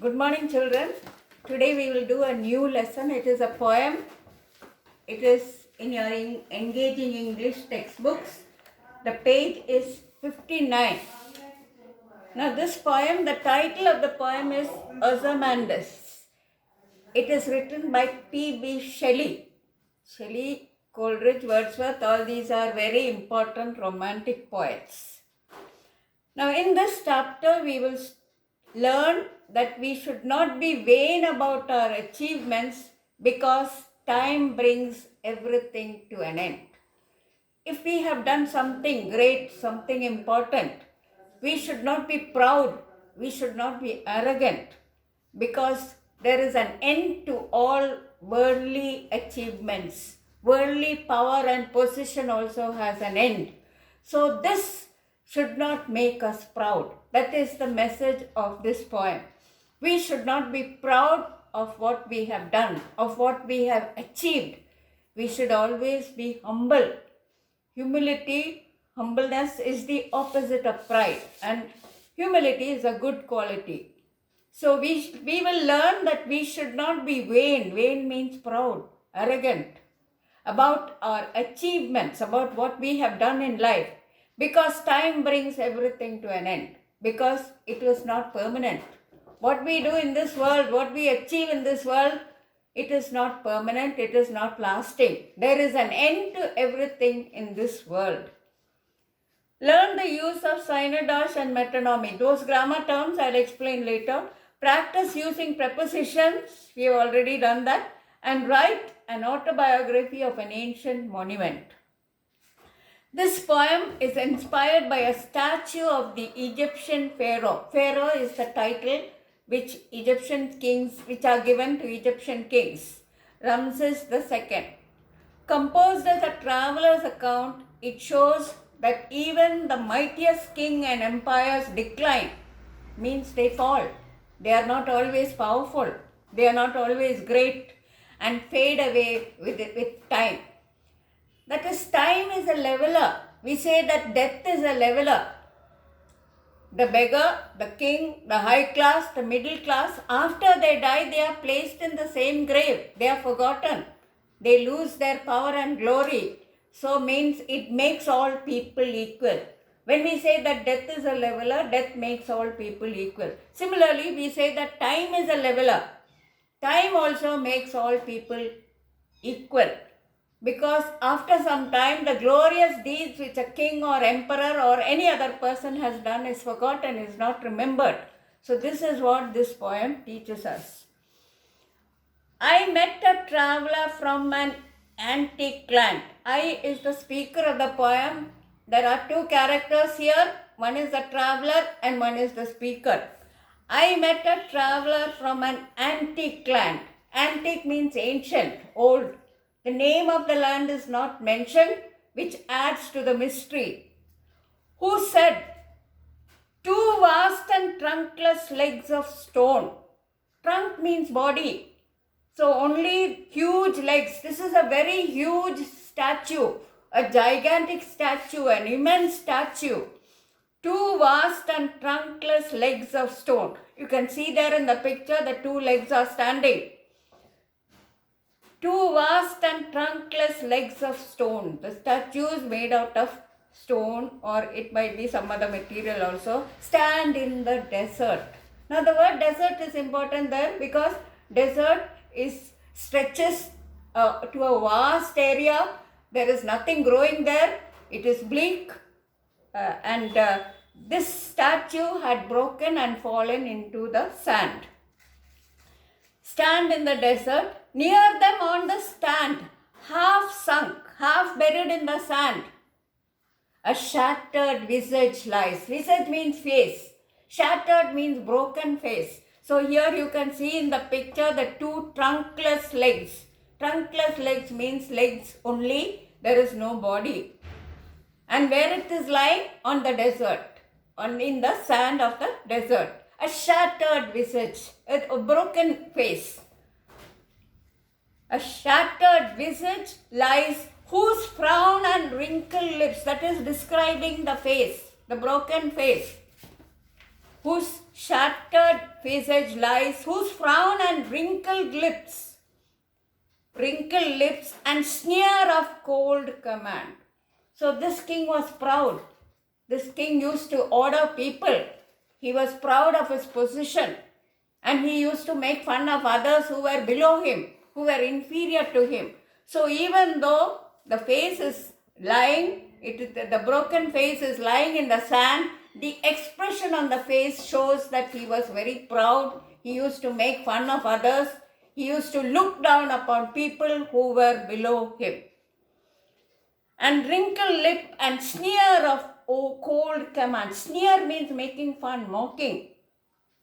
Good morning, children. Today we will do a new lesson. It is a poem. It is in your Engaging English textbooks. The page is 59. Now this poem, the title of the poem is Ozymandias. It is written by P.B. Shelley. Shelley, Coleridge, Wordsworth, all these are very important romantic poets. Now in this chapter we will learn that we should not be vain about our achievements because time brings everything to an end. If we have done something great, something important, we should not be proud, we should not be arrogant, because there is an end to all worldly achievements. Worldly power and position also has an end. So this should not make us proud. That is the message of this poem. We should not be proud of what we have done, of what we have achieved. We should always be humble. Humbleness is the opposite of pride, and humility is a good quality. So we will learn that we should not be vain. Vain means proud, arrogant, about our achievements, about what we have done in life, because time brings everything to an end, because it was not permanent. What we do in this world, what we achieve in this world, it is not permanent, it is not lasting. There is an end to everything in this world. Learn the use of synodash and metonymy. Those grammar terms I'll explain later. Practice using prepositions, we have already done that, and write an autobiography of an ancient monument. This poem is inspired by a statue of the Egyptian pharaoh. Pharaoh is the title which are given to Egyptian kings. Ramses II. Composed as a traveler's account, it shows that even the mightiest king and empires decline, means they fall. They are not always powerful. They are not always great and fade away with time. That is, time is a leveler. We say that death is a leveler. The beggar, the king, the high class, the middle class, after they die, they are placed in the same grave. They are forgotten. They lose their power and glory. So means it makes all people equal. When we say that death is a leveler, death makes all people equal. Similarly, we say that time is a leveler. Time also makes all people equal. Because after some time, the glorious deeds which a king or emperor or any other person has done is forgotten, is not remembered. So this is what this poem teaches us. I met a traveler from an antique land. I is the speaker of the poem. There are two characters here. One is the traveler and one is the speaker. I met a traveler from an antique land. Antique means ancient, old. The name of the land is not mentioned, which adds to the mystery. Who said, "Two vast and trunkless legs of stone." Trunk means body. So only huge legs. This is a very huge statue, a gigantic statue, an immense statue. Two vast and trunkless legs of stone. You can see there in the picture the two legs are standing. Two vast and trunkless legs of stone. The statue is made out of stone, or it might be some other material also, stand in the desert. Now the word desert is important there because desert stretches to a vast area. There is nothing growing there. It is bleak, and this statue had broken and fallen into the sand. Stand in the desert. Near them on the stand, half sunk, half buried in the sand, a shattered visage lies. Visage means face. Shattered means broken face. So here you can see in the picture the two trunkless legs. Trunkless legs means legs only. There is no body. And where it is lying? On the desert. In the sand of the desert. A shattered visage. A broken face. A shattered visage lies, whose frown and wrinkled lips, that is describing the face, the broken face, whose shattered visage lies, whose frown and wrinkled lips and sneer of cold command. So this king was proud. This king used to order people. He was proud of his position. And he used to make fun of others who were below him, who were inferior to him. So even though the face is lying, the broken face is lying in the sand, the expression on the face shows that he was very proud. He used to make fun of others. He used to look down upon people who were below him. And wrinkled lip and sneer of cold command. Sneer means making fun, mocking,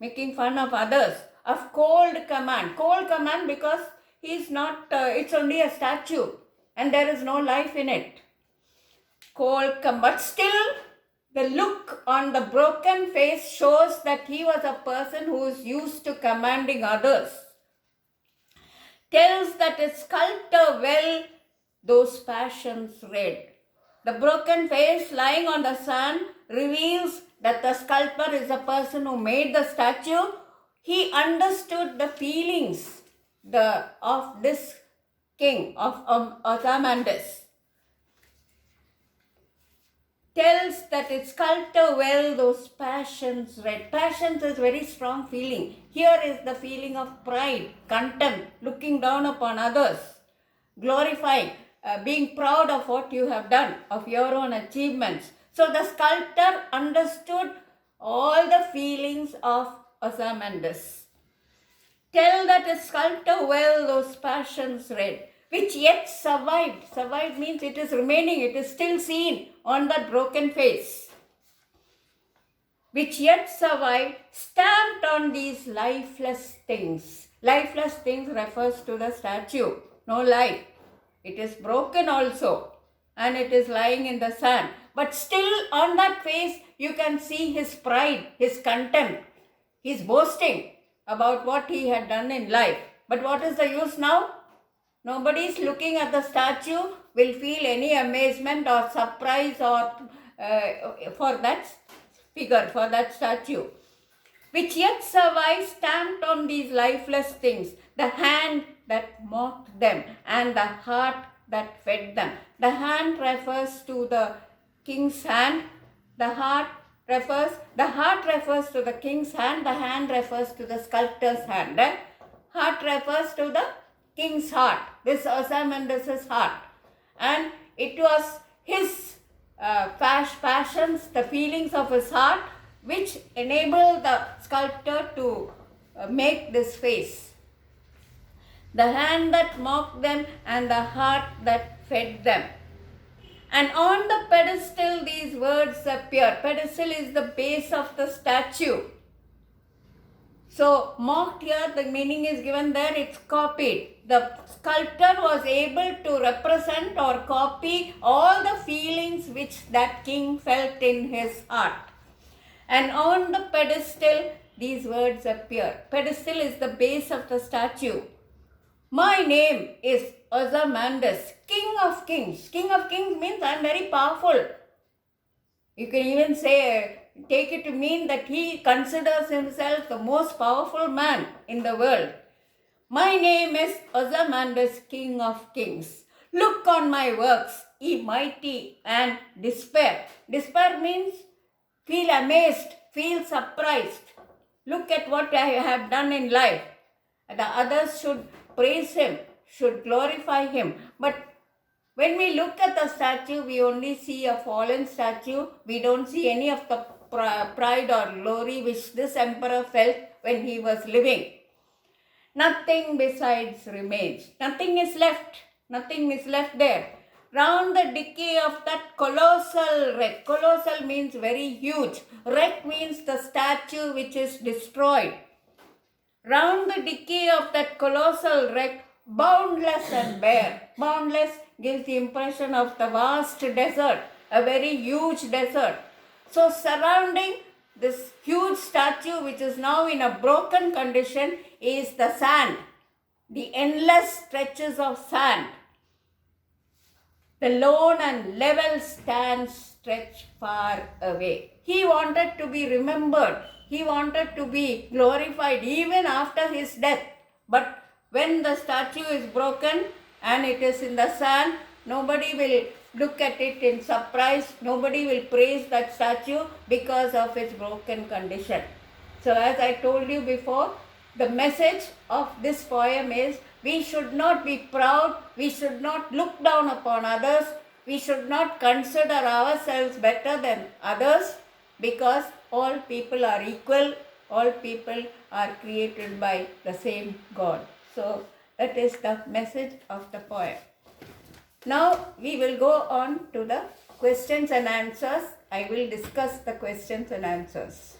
making fun of others. Of cold command. Cold command because he's not, it's only a statue and there is no life in it. Cold command. But still, the look on the broken face shows that he was a person who is used to commanding others. Tells that his sculptor well those passions read. The broken face lying on the sand reveals that the sculptor is the person who made the statue. He understood the feelings of this king of Ozymandias. Tells that its sculptor well those passions read. Passions is very strong feeling. Here is the feeling of pride, contempt, looking down upon others, glorifying, being proud of what you have done, of your own achievements. So the sculptor understood all the feelings of Ozymandias. Tell that a sculptor well those passions read, which yet survived. Survived means it is remaining, it is still seen on that broken face. Which yet survived, stamped on these lifeless things. Lifeless things refers to the statue, no life. It is broken also and it is lying in the sand. But still on that face you can see his pride, his contempt. He is boasting about what he had done in life. But what is the use now? Nobody is looking at the statue will feel any amazement or surprise or for that figure, for that statue. Which yet survives, stamped on these lifeless things, the hand that mocked them and the heart that fed them. The hand refers to the king's hand, the heart refers to the king's hand, the hand refers to the sculptor's hand. Heart refers to the king's heart, this Ozymandias' heart. And it was his passions, the feelings of his heart, which enabled the sculptor to make this face. The hand that mocked them and the heart that fed them. And on the pedestal these words appear. Pedestal is the base of the statue. So mocked here, the meaning is given there, it's copied. The sculptor was able to represent or copy all the feelings which that king felt in his heart. And on the pedestal, these words appear. Pedestal is the base of the statue. My name is Ozymandias, King of Kings. King of Kings means I am very powerful. You can even say, take it to mean that he considers himself the most powerful man in the world. My name is Ozymandias, King of Kings. Look on my works, ye mighty, and despair. Despair means feel amazed, feel surprised. Look at what I have done in life. The others should praise him, should glorify him. But when we look at the statue, we only see a fallen statue. We don't see any of the pride or glory which this emperor felt when he was living. Nothing besides remains. Nothing is left. Nothing is left there. Round the decay of that colossal wreck. Colossal means very huge. Wreck means the statue which is destroyed. Round the decay of that colossal wreck, boundless and bare. Boundless gives the impression of the vast desert, a very huge desert. So surrounding this huge statue which is now in a broken condition is the sand, the endless stretches of sand. The lone and level stands stretched far away. He wanted to be remembered he wanted to be glorified even after his death. But when the statue is broken and it is in the sand, nobody will look at it in surprise. Nobody will praise that statue because of its broken condition. So as I told you before, the message of this poem is we should not be proud, we should not look down upon others, we should not consider ourselves better than others, because all people are equal, all people are created by the same God. So that is the message of the poem. Now we will go on to the questions and answers. I will discuss the questions and answers.